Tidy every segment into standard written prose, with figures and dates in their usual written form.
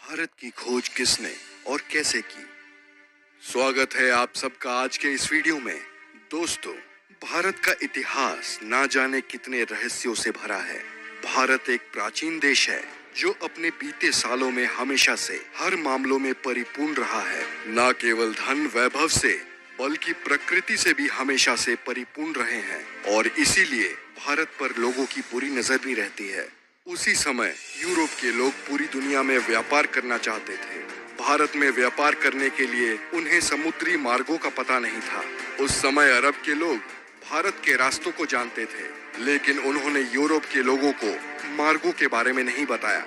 भारत की खोज किसने और कैसे की। स्वागत है आप सबका आज के इस वीडियो में। दोस्तों, भारत का इतिहास ना जाने कितने रहस्यों से भरा है। भारत एक प्राचीन देश है जो अपने बीते सालों में हमेशा से हर मामलों में परिपूर्ण रहा है। न केवल धन वैभव से बल्कि प्रकृति से भी हमेशा से परिपूर्ण रहे हैं और इसीलिए भारत पर लोगों की बुरी नजर भी रहती है। उसी समय यूरोप के लोग पूरी दुनिया में व्यापार करना चाहते थे। भारत में व्यापार करने के लिए उन्हें समुद्री मार्गों का पता नहीं था। उस समय अरब के लोग भारत के रास्तों को जानते थे, लेकिन उन्होंने यूरोप के लोगों को मार्गों के बारे में नहीं बताया।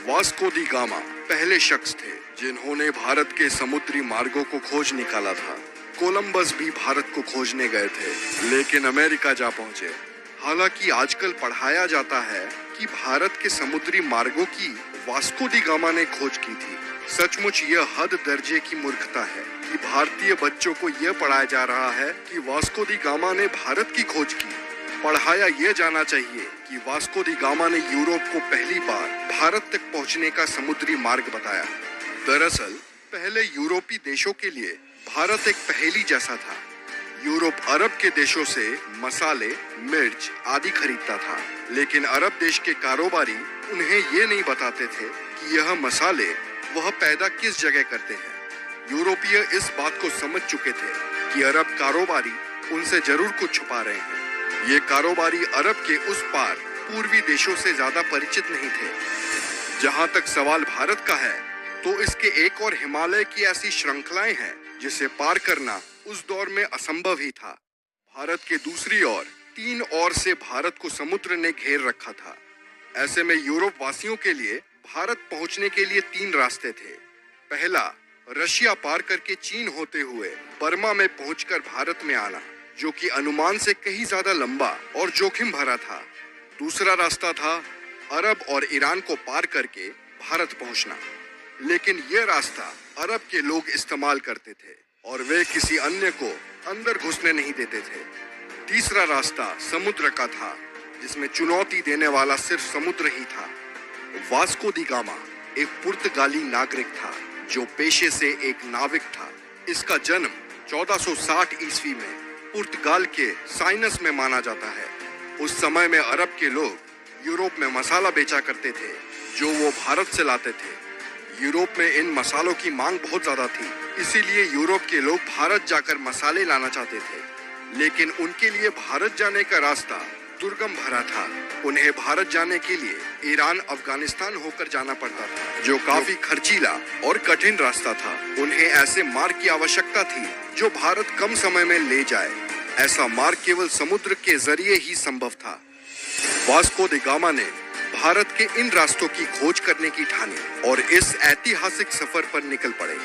वास्को दी गामा पहले शख्स थे जिन्होंने भारत के समुद्री मार्गों को खोज निकाला था। कोलंबस भी भारत को खोजने गए थे, लेकिन अमेरिका जा पहुंचे। हालांकि आजकल पढ़ाया जाता है कि भारत के समुद्री मार्गों की वास्को दी गामा ने खोज की थी। सचमुच यह हद दर्जे की मूर्खता है कि भारतीय बच्चों को यह पढ़ाया जा रहा है कि वास्को दी गामा ने भारत की खोज की। पढ़ाया यह जाना चाहिए कि वास्को दी गामा ने यूरोप को पहली बार भारत तक पहुंचने का समुद्री मार्ग बताया। दरअसल पहले यूरोपीय देशों के लिए भारत एक पहेली जैसा था। यूरोप अरब के देशों से मसाले, मिर्च आदि खरीदता था, लेकिन अरब देश के कारोबारी उन्हें ये नहीं बताते थे कि यह मसाले वह पैदा किस जगह करते हैं। यूरोपीय इस बात को समझ चुके थे कि अरब कारोबारी उनसे जरूर कुछ छुपा रहे हैं। ये कारोबारी अरब के उस पार पूर्वी देशों से ज्यादा परिचित नहीं थे। जहां तक सवाल भारत का है, तो इसके एक और हिमालय की ऐसी श्रृंखलाएं हैं जिसे पार करना उस दौर में असंभव ही था। भारत के दूसरी ओर 3 ओर से भारत को समुद्र ने घेर रखा था। ऐसे में यूरोप वासियों के लिए भारत पहुंचने के लिए 3 रास्ते थे। पहला, रशिया पार करके चीन होते हुए बर्मा में पहुंचकर भारत में आना, जो कि अनुमान से कहीं ज्यादा लंबा और जोखिम भरा था। दूसरा रास्ता था अरब और ईरान को पार करके भारत पहुंचना, लेकिन यह रास्ता अरब के लोग इस्तेमाल करते थे और वे किसी अन्य को अंदर घुसने नहीं देते थे। तीसरा रास्ता समुद्र का था, जिसमें चुनौती देने वाला सिर्फ समुद्र ही था। वास्को दी गामा एक पुर्तगाली नागरिक था जो पेशे से एक नाविक था। इसका जन्म 1460 ईस्वी में पुर्तगाल के साइनस में माना जाता है। उस समय में अरब के लोग यूरोप में मसाला बेचा करते थे जो वो भारत से लाते थे। यूरोप में इन मसालों की मांग बहुत ज्यादा थी, इसीलिए यूरोप के लोग भारत जाकर मसाले लाना चाहते थे, लेकिन उनके लिए भारत जाने का रास्ता दुर्गम भरा था। उन्हें भारत जाने के लिए ईरान, अफगानिस्तान होकर जाना पड़ता था, जो काफी खर्चीला और कठिन रास्ता था। उन्हें ऐसे मार्ग की आवश्यकता थी जो भारत कम समय में ले जाए। ऐसा मार्ग केवल समुद्र के जरिए ही संभव था। वास्को दी गामा ने भारत के इन रास्तों की खोज करने की ठानी और इस ऐतिहासिक सफर पर निकल पड़े।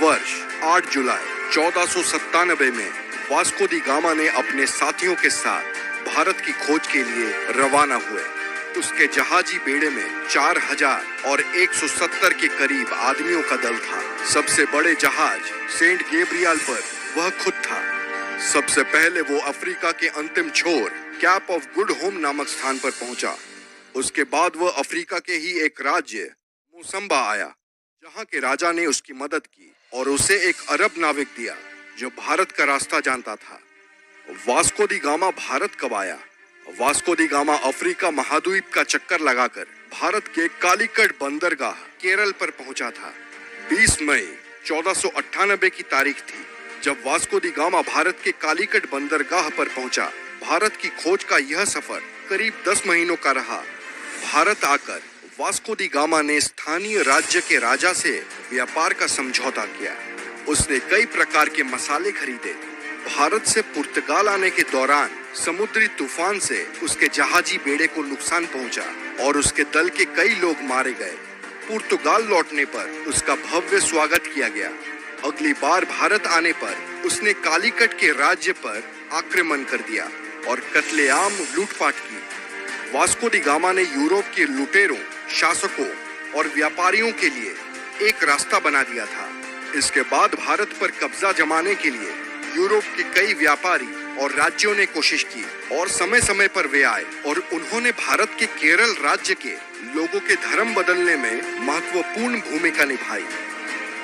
वर्ष 8 जुलाई 1497 में वास्को दी गामा ने अपने साथियों के साथ भारत की खोज के लिए रवाना हुए। उसके जहाजी बेड़े में 4000 और 170 के करीब आदमियों का दल था। सबसे बड़े जहाज सेंट गैब्रियल पर वह खुद था। सबसे पहले वो अफ्रीका के अंतिम छोर कैप ऑफ गुड होम नामक स्थान पर पहुंचा। उसके बाद वह अफ्रीका के ही एक राज्य मोसम्बा आया, जहां के राजा ने उसकी मदद की और उसे एक अरब नाविक दिया जो भारत का रास्ता जानता था। वास्को दी गामा भारत कब आया? वास्को दी गामा अफ्रीका महाद्वीप का चक्कर लगाकर भारत के कालीकट बंदरगाह केरल पर पहुंचा था। 20 मई 1498 की तारीख थी जब वास्को दी गामा भारत के कालीकट बंदरगाह पर पहुंचा। भारत की खोज का यह सफर करीब 10 महीनों का रहा। भारत आकर वास्को दी गामा ने स्थानीय राज्य के राजा से व्यापार का समझौता किया। उसने कई प्रकार के मसाले खरीदे। भारत से पुर्तगाल आने के दौरान समुद्री तूफान से उसके जहाजी बेड़े को नुकसान पहुंचा और उसके दल के कई लोग मारे गए। पुर्तगाल लौटने पर उसका भव्य स्वागत किया गया। अगली बार भारत आने पर उसने कालीकट के राज्य पर आक्रमण कर दिया और कत्लेआम लूटपाट की। वास्को दी गामा ने यूरोप के लुटेरों, शासकों और व्यापारियों के लिए एक रास्ता बना दिया था। इसके बाद भारत पर कब्जा जमाने के लिए यूरोप के कई व्यापारी और राज्यों ने कोशिश की और समय समय पर वे आए और उन्होंने भारत के केरल राज्य के लोगों के धर्म बदलने में महत्वपूर्ण भूमिका निभाई।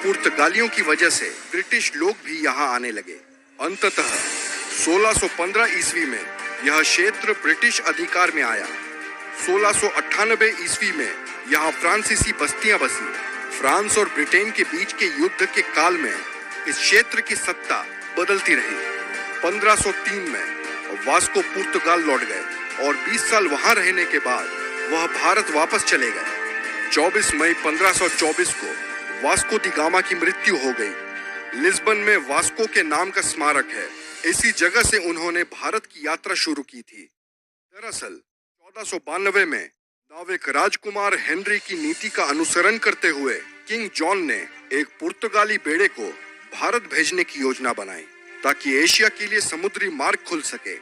पुर्तगालियों की वजह से ब्रिटिश लोग भी यहाँ आने लगे। अंततः 1615 ईस्वी में यह क्षेत्र ब्रिटिश अधिकार में आया। 1698 ईस्वी में यहाँ फ्रांसीसी बस्तियां बसी। फ्रांस और ब्रिटेन के बीच के युद्ध के काल में इस क्षेत्र की सत्ता बदलती रही। 1503 में वास्को पुर्तगाल लौट गए और 20 साल वहां रहने के बाद वह भारत वापस चले गए। 24 मई 1524 को वास्को दी गामा की मृत्यु हो गई। लिस्बन में वास्को के नाम का स्मारक है। इसी जगह से उन्होंने भारत की यात्रा शुरू की थी। दरअसल 1492 में नाविक राजकुमार हेनरी की नीति का अनुसरण करते हुए किंग जॉन ने एक पुर्तगाली बेड़े को भारत भेजने की योजना बनाई ताकि एशिया के लिए समुद्री मार्ग खुल सके।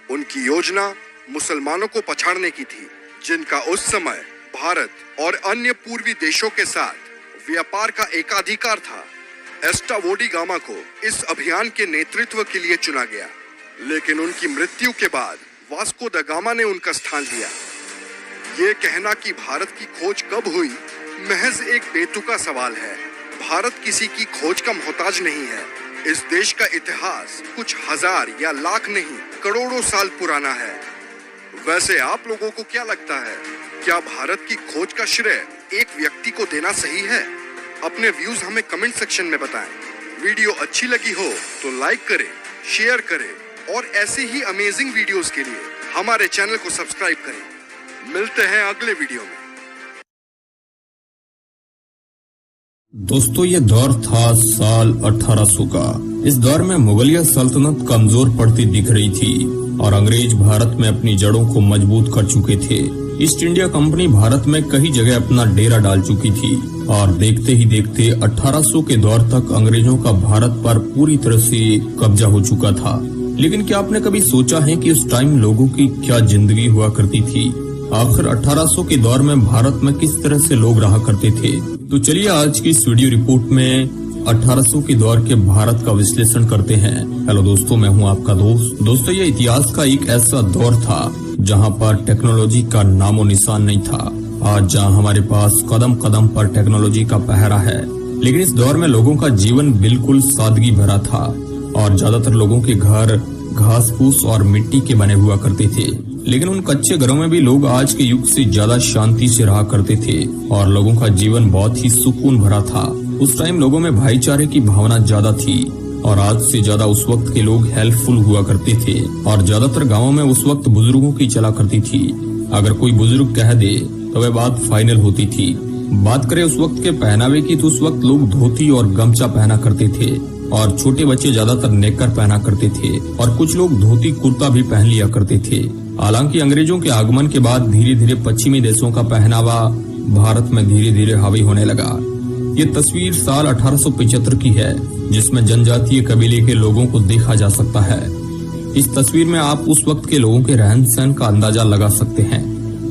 उनकी योजना मुसलमानों को पछाड़ने की थी, जिनका उस समय भारत और अन्य पूर्वी देशों के साथ व्यापार का एकाधिकार था। एस्टावोडी गामा को इस अभियान के नेतृत्व के लिए चुना गया, लेकिन उनकी मृत्यु के बाद वास्को द गामा ने उनका स्थान लिया। ये कहना कि भारत की खोज कब हुई महज एक बेतुका सवाल है। भारत किसी की खोज का मोहताज नहीं है। इस देश का इतिहास कुछ हजार या लाख नहीं, करोड़ों साल पुराना है। वैसे आप लोगों को क्या लगता है, क्या भारत की खोज का श्रेय एक व्यक्ति को देना सही है? अपने व्यूज हमें कमेंट सेक्शन में बताएं। वीडियो अच्छी लगी हो तो लाइक करें, शेयर करें और ऐसे ही अमेजिंग वीडियोस के लिए हमारे चैनल को सब्सक्राइब करें। मिलते हैं अगले वीडियो में। दोस्तों, ये दौर था साल 1800 का। इस दौर में मुगलिया सल्तनत कमजोर पड़ती दिख रही थी और अंग्रेज भारत में अपनी जड़ों को मजबूत कर चुके थे। ईस्ट इंडिया कंपनी भारत में कई जगह अपना डेरा डाल चुकी थी और देखते ही देखते 1800 के दौर तक अंग्रेजों का भारत पर पूरी तरह से कब्जा हो चुका था। लेकिन क्या आपने कभी सोचा है कि उस टाइम लोगों की क्या जिंदगी हुआ करती थी? आखिर 1800 के दौर में भारत में किस तरह से लोग रहा करते थे? तो चलिए आज की इस वीडियो रिपोर्ट में 1800 के दौर के भारत का विश्लेषण करते हैं। हेलो दोस्तों, मैं हूं आपका दोस्त। दोस्तों, ये इतिहास का एक ऐसा दौर था जहां पर टेक्नोलॉजी का नामो निशान नहीं था। आज जहां हमारे पास कदम कदम पर टेक्नोलॉजी का पहरा है, लेकिन इस दौर में लोगों का जीवन बिल्कुल सादगी भरा था और ज्यादातर लोगों के घर घास फूस और मिट्टी के बने हुआ करते थे। लेकिन उन कच्चे घरों में भी लोग आज के युग से ज्यादा शांति से रहा करते थे और लोगों का जीवन बहुत ही सुकून भरा था। उस टाइम लोगों में भाईचारे की भावना ज्यादा थी और आज से ज्यादा उस वक्त के लोग हेल्पफुल हुआ करते थे और ज्यादातर गाँवों में उस वक्त बुजुर्गों की चला करती थी। अगर कोई बुजुर्ग कह दे तो वह बात फाइनल होती थी। बात करें उस वक्त के पहनावे की तो उस वक्त लोग धोती और गमछा पहना करते थे और छोटे बच्चे ज्यादातर नेकर पहना करते थे और कुछ लोग धोती कुर्ता भी पहन लिया करते थे। हालांकि अंग्रेजों के आगमन के बाद धीरे धीरे पश्चिमी देशों का पहनावा भारत में धीरे धीरे हावी होने लगा। ये तस्वीर साल 1875 की है, जिसमें जनजातीय कबीले के लोगों को देखा जा सकता है। इस तस्वीर में आप उस वक्त के लोगों के रहन सहन का अंदाजा लगा सकते हैं।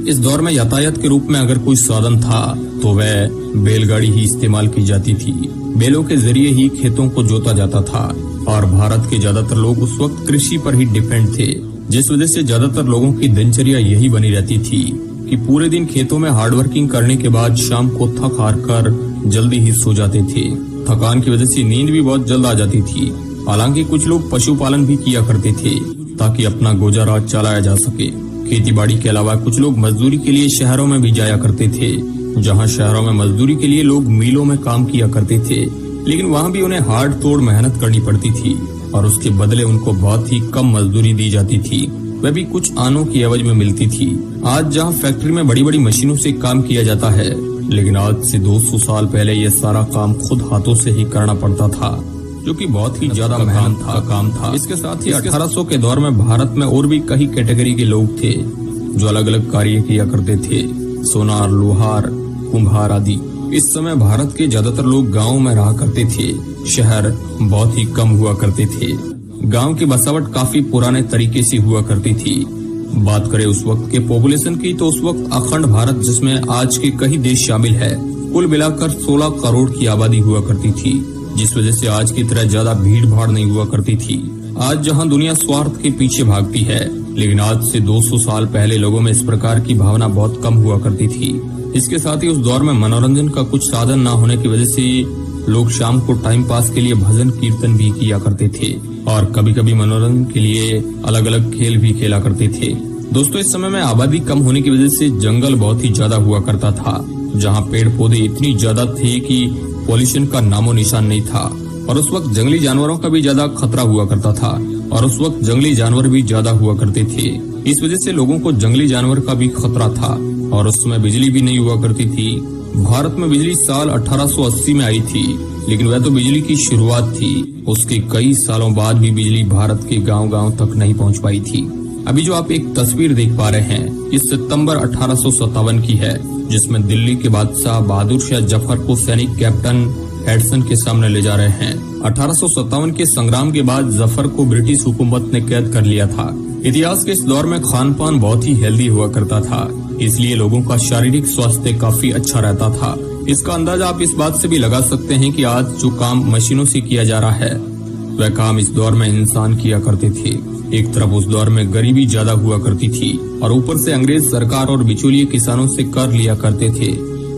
इस दौर में यातायात के रूप में अगर कोई साधन था तो वह बैलगाड़ी ही इस्तेमाल की जाती थी। बैलों के जरिए ही खेतों को जोता जाता था और भारत के ज्यादातर लोग उस वक्त कृषि पर ही डिपेंड थे, जिस वजह से ज्यादातर लोगों की दिनचर्या यही बनी रहती थी कि पूरे दिन खेतों में हार्डवर्किंग करने के बाद शाम को थक हार कर जल्दी ही सो जाते थे। थकान की वजह से नींद भी बहुत जल्द आ जाती थी। हालांकि कुछ लोग पशुपालन भी किया करते थे ताकि अपना गुजारा चलाया जा सके। खेती बाड़ी के अलावा कुछ लोग मजदूरी के लिए शहरों में भी जाया करते थे, जहां शहरों में मजदूरी के लिए लोग मिलों में काम किया करते थे, लेकिन वहां भी उन्हें हार्ड तोड़ मेहनत करनी पड़ती थी और उसके बदले उनको बहुत ही कम मजदूरी दी जाती थी, वह भी कुछ आनों की एवज में मिलती थी। आज जहां फैक्ट्री में बड़ी बड़ी मशीनों से काम किया जाता है, लेकिन आज से 200 साल पहले ये सारा काम खुद हाथों से ही करना पड़ता था, जो कि बहुत ही ज्यादा मेहनत का काम था। इसके साथ ही 1800 के दौर में भारत में और भी कई कैटेगरी के लोग थे जो अलग अलग कार्य किया करते थे, सोनार, लोहार, कुम्हार आदि। इस समय भारत के ज्यादातर लोग गाँव में रहा करते थे, शहर बहुत ही कम हुआ करते थे। गांव की बसावट काफी पुराने तरीके से हुआ करती थी। बात करें उस वक्त के पॉपुलेशन की तो उस वक्त अखंड भारत, जिसमें आज के कई देश शामिल है, कुल मिलाकर 16 करोड़ की आबादी हुआ करती थी, जिस वजह से आज की तरह ज्यादा भीड़ भाड़ नहीं हुआ करती थी। आज जहां दुनिया स्वार्थ के पीछे भागती है, लेकिन आज से 200 साल पहले लोगों में इस प्रकार की भावना बहुत कम हुआ करती थी। इसके साथ ही उस दौर में मनोरंजन का कुछ साधन न होने की वजह से लोग शाम को टाइम पास के लिए भजन कीर्तन भी किया करते थे और कभी कभी मनोरंजन के लिए अलग अलग खेल भी खेला करते थे। दोस्तों, इस समय में आबादी कम होने की वजह से जंगल बहुत ही ज्यादा हुआ करता था, जहाँ पेड़ पौधे इतनी ज्यादा थे कि पॉल्यूशन का नामो निशान नहीं था। और उस वक्त जंगली जानवरों का भी ज्यादा खतरा हुआ करता था और उस वक्त जंगली जानवर भी ज्यादा हुआ करते थे। इस वजह से लोगों को जंगली जानवर का भी खतरा था और उस समय बिजली भी नहीं हुआ करती थी। भारत में बिजली साल 1880 में आई थी, लेकिन वह तो बिजली की शुरुआत थी। उसके कई सालों बाद भी बिजली भारत के गांव-गांव तक नहीं पहुंच पाई थी। अभी जो आप एक तस्वीर देख पा रहे हैं, इस सितंबर 1857 की है, जिसमें दिल्ली के बादशाह बहादुर शाह जफर को सैनिक कैप्टन एडसन के सामने ले जा रहे हैं। 1857 के संग्राम के बाद जफर को ब्रिटिश हुकूमत ने कैद कर लिया था। इतिहास के इस दौर में खान पान बहुत ही हेल्दी हुआ करता था, इसलिए लोगों का शारीरिक स्वास्थ्य काफी अच्छा रहता था। इसका अंदाजा आप इस बात से भी लगा सकते हैं कि आज जो काम मशीनों से किया जा रहा है, वह काम इस दौर में इंसान किया करते थे। एक तरफ उस दौर में गरीबी ज्यादा हुआ करती थी और ऊपर से अंग्रेज सरकार और बिचौलिए किसानों से कर लिया करते थे,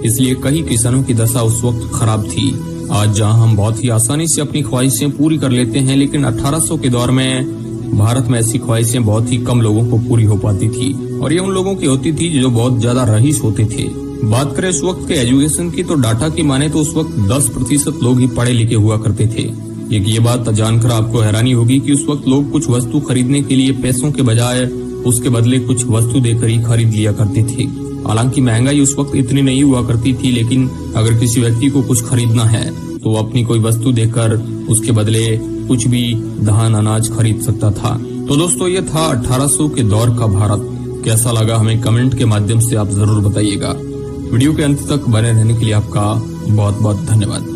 इसलिए कई किसानों की दशा उस वक्त खराब थी। आज जहां हम बहुत ही आसानी से अपनी ख्वाहिशें पूरी कर लेते हैं, लेकिन 1800 के दौर में भारत में ऐसी ख्वाहिशें बहुत ही कम लोगों को पूरी हो पाती थी और ये उन लोगों की होती थी जो बहुत ज्यादा रईस होते थे। बात करें उस वक्त के एजुकेशन की, तो डाटा की माने तो उस वक्त 10% लोग ही पढ़े लिखे हुआ करते थे। एक ये बात जानकर आपको हैरानी होगी कि उस वक्त लोग कुछ वस्तु खरीदने के लिए पैसों के बजाय उसके बदले कुछ वस्तु देकर ही खरीद लिया करते थे। हालांकि महंगाई उस वक्त इतनी नहीं हुआ करती थी, लेकिन अगर किसी व्यक्ति को कुछ खरीदना है तो वो अपनी कोई वस्तु देकर उसके बदले कुछ भी धान अनाज खरीद सकता था। तो दोस्तों, ये था 1800 के दौर का भारत। कैसा लगा हमें कमेंट के माध्यम से आप जरूर बताइएगा। वीडियो के अंत तक बने रहने के लिए आपका बहुत बहुत धन्यवाद।